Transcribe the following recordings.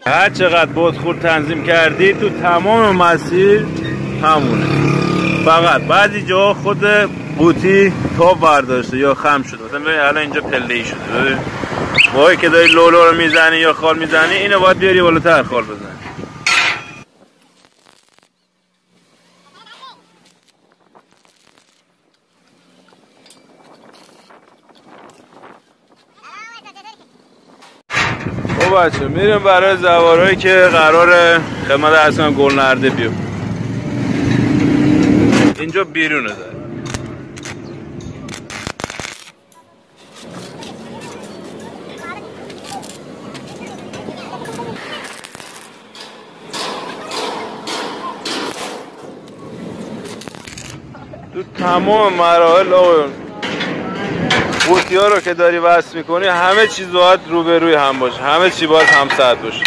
هر چقدر بادخور تنظیم کردی تو تمام مسیر همونه، فقط بعضی جا خود بوتی تاب برداشته یا خم شده. مثلا ببین الان اینجا پله‌ای شده، ببین وای که داری لولو رو میزنی یا خال میزنی، اینو باید بیاری بالاتر خال بزنی. خب بچه میریم برای زوارایی که قراره خدمت اصلا گلنرده بیو. اینجا بیرونه داره. تو تمام مراحل آقایون قوطی ها رو که داری وصل میکنی همه چیز باید روبروی هم باشه، همه چی باید هم سطح باشه.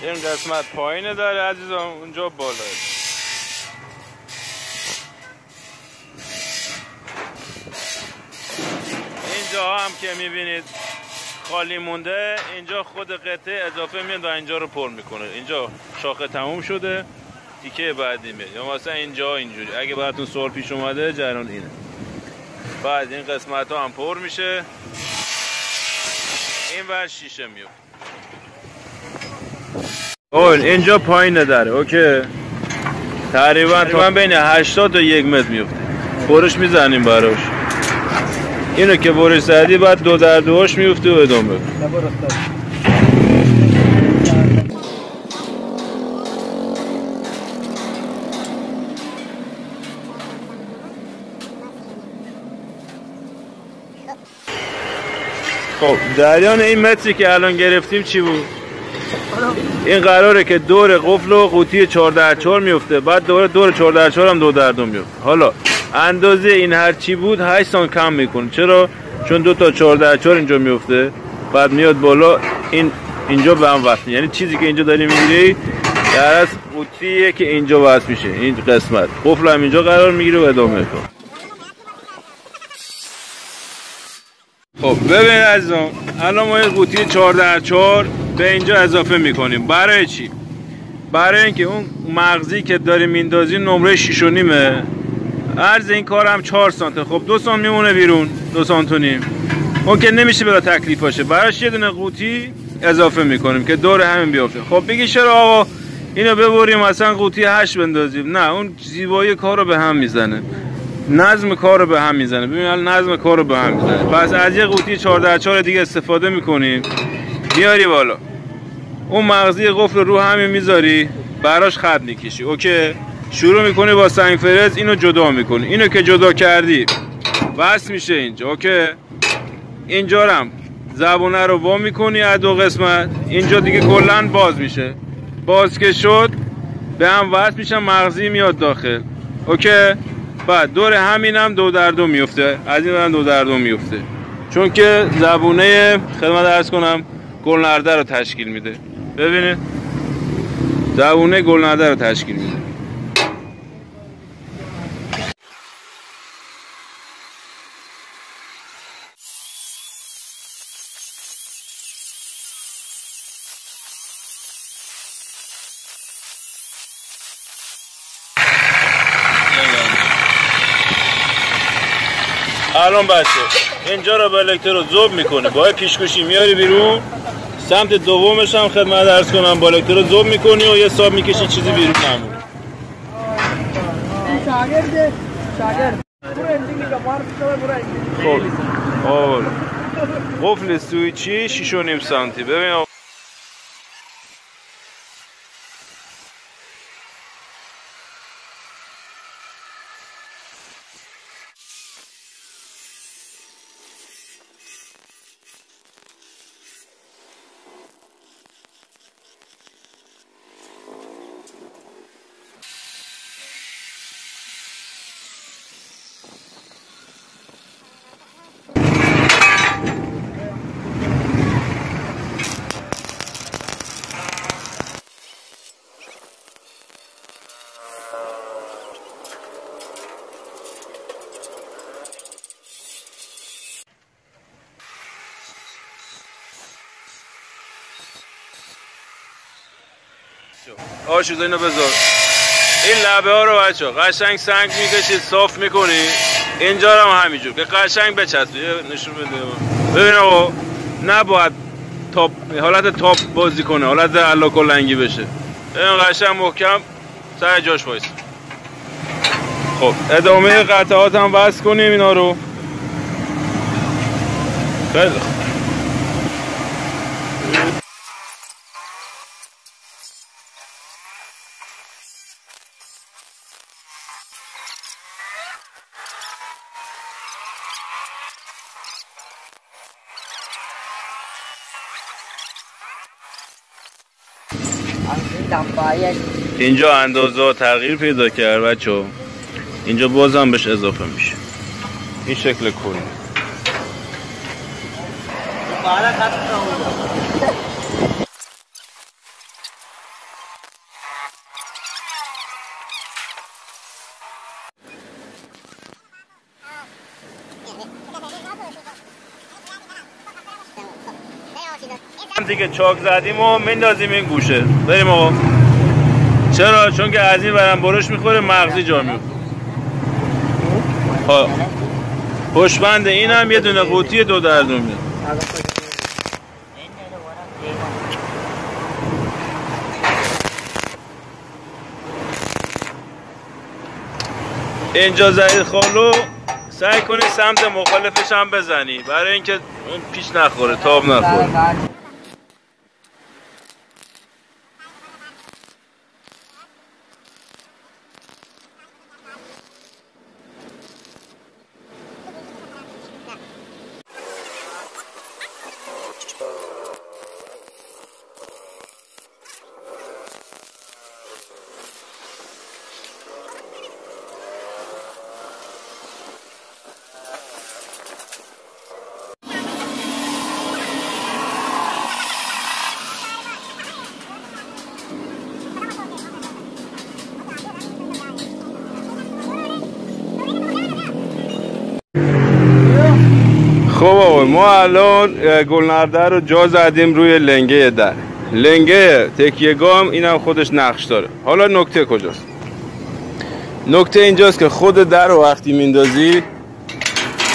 این قسمت پایینه داره عزیزم، اونجا بالاه. اینجا هم که میبینید خالی مونده، اینجا خود قطعه اضافه میاد و اینجا رو پر میکنه. اینجا شاخه تموم شده، تیکه بعدی میاد. یا مثلا اینجا اینجوری اگه براتون سوال پیش اومده جریان اینه. بعد این قسمت ها هم پر میشه، این ور شیشه میاد. اینجا پایین نداره، اوکی. تقریبا بین 80 تا 1 متر میفته. برش میزنیم براش. اینو که برش زدی بعد 2 در 2 میفته و ادامه. خب جریان این متری که الان گرفتیم چی بود؟ این قراره که دور قفل و قوطی 4x4 میفته، بعد دور 4x4 هم 2x2 میفته. حالا اندازه این هر چی بود 8 سانت کم میکنه. چرا؟ چون 2 تا 4x4 اینجا میفته، بعد میاد بالا، اینجا به هم وصل. یعنی چیزی که اینجا داری میگیری در از قوطیه که اینجا وصل میشه. این قسمت قفل هم اینجا قرار میگیره و ادامه میکنه. خب ببین عزیزم، الان ما یه قوطی 4x4 به اینجا اضافه میکنیم. برای چی؟ برای اینکه اون مغزی که داریم میندازیم نمره 6.5، عرض این کار هم 4 سانته. خب 2 سانت میمونه بیرون، 2 سانت و نیم. اون که نمیشه بلا تکلیف باشه، براش یه دونه قوطی اضافه میکنیم که دور همین بیافته. خب بگی چرا آقا اینو ببریم مثلا قوطی 8 بندازیم، نه اون زیبایی کار رو به هم میزنه، نظم کار رو به هم میزنه. ببین نظم کار رو به هم میزنه. پس از یه قوطی 4x4 دیگه استفاده میکنیم، میاری بالا، اون مغزی قفل رو همین میذاری، براش خط میکشی. اوکی، شروع میکنی با سنگ فرز اینو جدا میکنی. اینو که جدا کردی وصل میشه اینجا. اوکی، اینجا هم زبونه رو وا میکنی از دو قسمت، اینجا دیگه کلا باز میشه. باز که شد به هم وصل میشن، مغزی میاد داخل. اوکی، بعد دور همینم 2x2 میفته، از این هم 2x2 میفته، چون که زبونه خدمت عرض کنم گلنرده رو تشکیل میده. ببینید زبونه گلنرده رو تشکیل میده. الان بچه اینجا رو با الکترود ذوب میکنه، با پیشکشی میاری بیرون، سمت دومش هم خدمت عرض کنم با الکترود ذوب میکنی و یه ساب میکشی چیزی بیرون نمونه. خب قفل سویچی 6.5 سانتی. ببین آشوزا اینو بذار. این لبه ها رو بچه قشنگ سنگ میکشید، صاف میکنی. اینجا رو هم همینجور که قشنگ بچسبی. نشون بده. ببین آقا نباید تاپ حالت تاپ بازی کنه، حالت الا کلنگی بشه. این قشنگ محکم سر جاش وایس. خب ادامه قطعات هم وصل کنیم اینا رو. خیلی اینجا اندازه تغییر پیدا کرد بچه، اینجا بازم بهش اضافه میشه. این شکل کلی. دیگه چاک زدیم و مندازیم این گوشه. بریم آقا. چرا؟ چون که از این برم برش میخوره، مغزی جا میفته. پشتبند این هم یه دونه قوطی 2x2 میاد. اینجا زدید خالو، سعی کنی سمت مخالفش هم بزنی برای اینکه اون پیش نخوره، تاب نخوره. خب آقا ما الان گلنرده رو جا زدیم روی لنگه در. لنگه تکیه‌گاه هم اینم خودش نقش داره. حالا نکته کجاست؟ نکته اینجاست که خود در رو وقتی میندازی،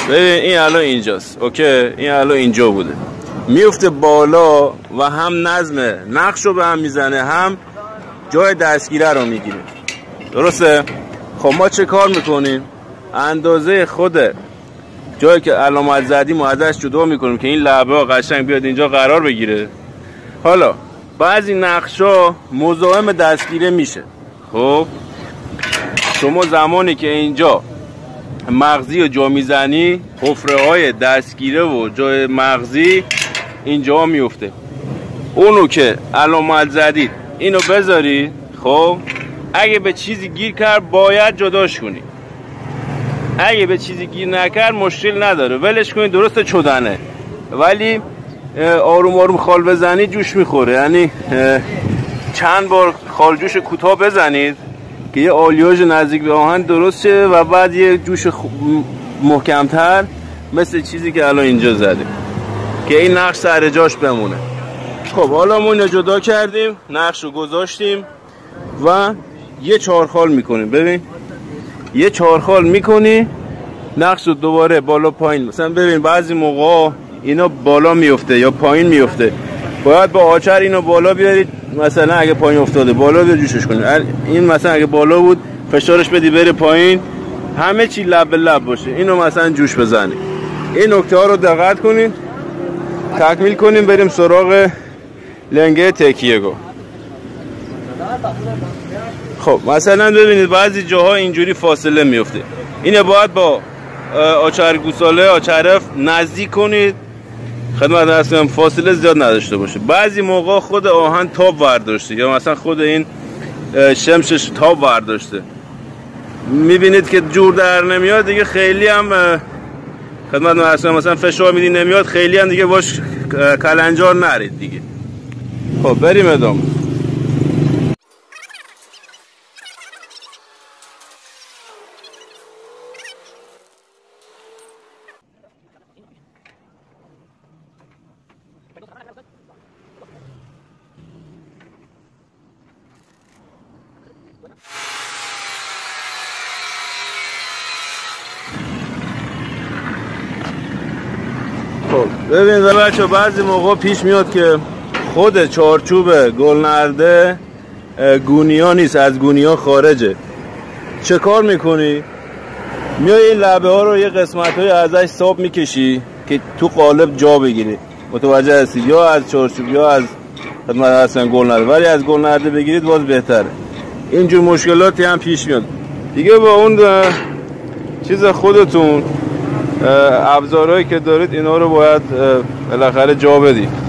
ببین این الان اینجاست. اوکی، این الان اینجا بوده، میفته بالا و هم نظم نقش رو به هم میزنه، هم جای دستگیره رو میگیره. درسته؟ خب ما چه کار میکنیم؟ اندازه خود جایی که علامت زدیم و ازش جدا میکنیم که این لبه ها قشنگ بیاد اینجا قرار بگیره. حالا بعضی نقشا مزاحم دستگیره میشه. خب شما زمانی که اینجا مغزی رو جا میزنی، حفره های دستگیره و جای مغزی اینجا میفته. اونو که علامت زدید اینو بذاری. خب اگه به چیزی گیر کرد باید جداش کنی. اگه به چیزی گیر نکرد مشکل نداره، ولش کنید. درسته چدنه، ولی آروم آروم خال بزنید جوش میخوره. یعنی چند بار خال جوش کوتاه بزنید که یه آلیاژ نزدیک به آهن درست شه و بعد یه جوش محکمتر مثل چیزی که الان اینجا زدیم که این نقش سر جاش بمونه. خب حالا ما اینو جدا کردیم، نقش رو گذاشتیم و یه چهارخال میکنیم. ببین یه چهارخال میکنی، نقش رو دوباره بالا پایین. مثلا ببین بعضی موقع اینا بالا میفته یا پایین میفته، باید با آچر اینو بالا بیارید. مثلا اگه پایین افتاده بالا بیار جوشش کنید. این مثلا اگه بالا بود فشارش بدی بره پایین، همه چی لب به لب باشه. اینو مثلا جوش بزنید. این نکته ها رو دقت کنید. تکمیل کنیم بریم سراغ لنگه تکیه‌گو. خب مثلا ببینید بعضی جاها اینجوری فاصله میفته. اینو باید با آچر گوساله آچرف نزدیک کنید خدمت هستم، فاصله زیاد نداشته باشه. بعضی موقع خود آهن تاب برداشته یا مثلا خود این شمشش تاب برداشته، میبینید که جور در نمیاد دیگه. خیلی هم خدمت هستم مثلا فشار میدین نمیاد، خیلی هم دیگه باش کلنجار نرید دیگه. خب بریم ادامه. خب ببین بچه بعضی موقع پیش میاد که خود چارچوب گلنرده گونیا نیست، از گونیا خارجه. چه کار میکنی؟ میای این لبه ها رو یه قسمت های ازش ساب میکشی که تو قالب جا بگیری. متوجه هستی؟ یا از چارچوب یا از خدمت هستن گلنرده، ولی از گلنرده بگیرید باز بهتره. اینجور مشکلاتی هم پیش میاد دیگه. با اون چیز خودتون ابزارهایی که دارید اینا رو باید بالاخره جا بدید.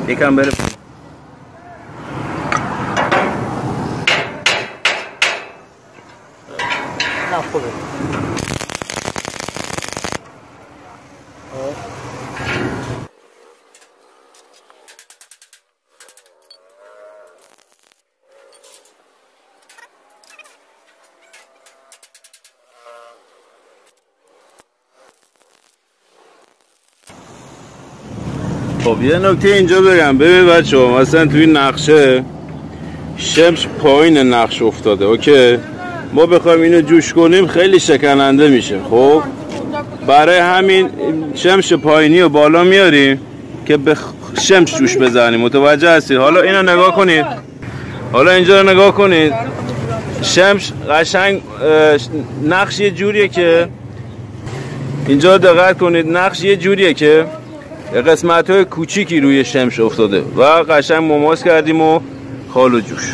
یکم بره. نه خوبه. خب یه نکته اینجا بگم. ببین بچه ها مثلا توی نقشه شمش پایین نقش افتاده. اوکی ما بخوایم اینو جوش کنیم خیلی شکننده میشه. خب برای همین شمش پایینی رو بالا میاریم که به شمش جوش بزنیم. متوجه هستید؟ حالا اینو نگاه کنید. حالا اینجا رو نگاه کنید. شمش قشنگ نقش یه جوریه که اینجا دقت کنید. نقش یه جوریه که قسمت های کوچیکی روی شمش افتاده و قشنگ مماس کردیم و خال و جوش.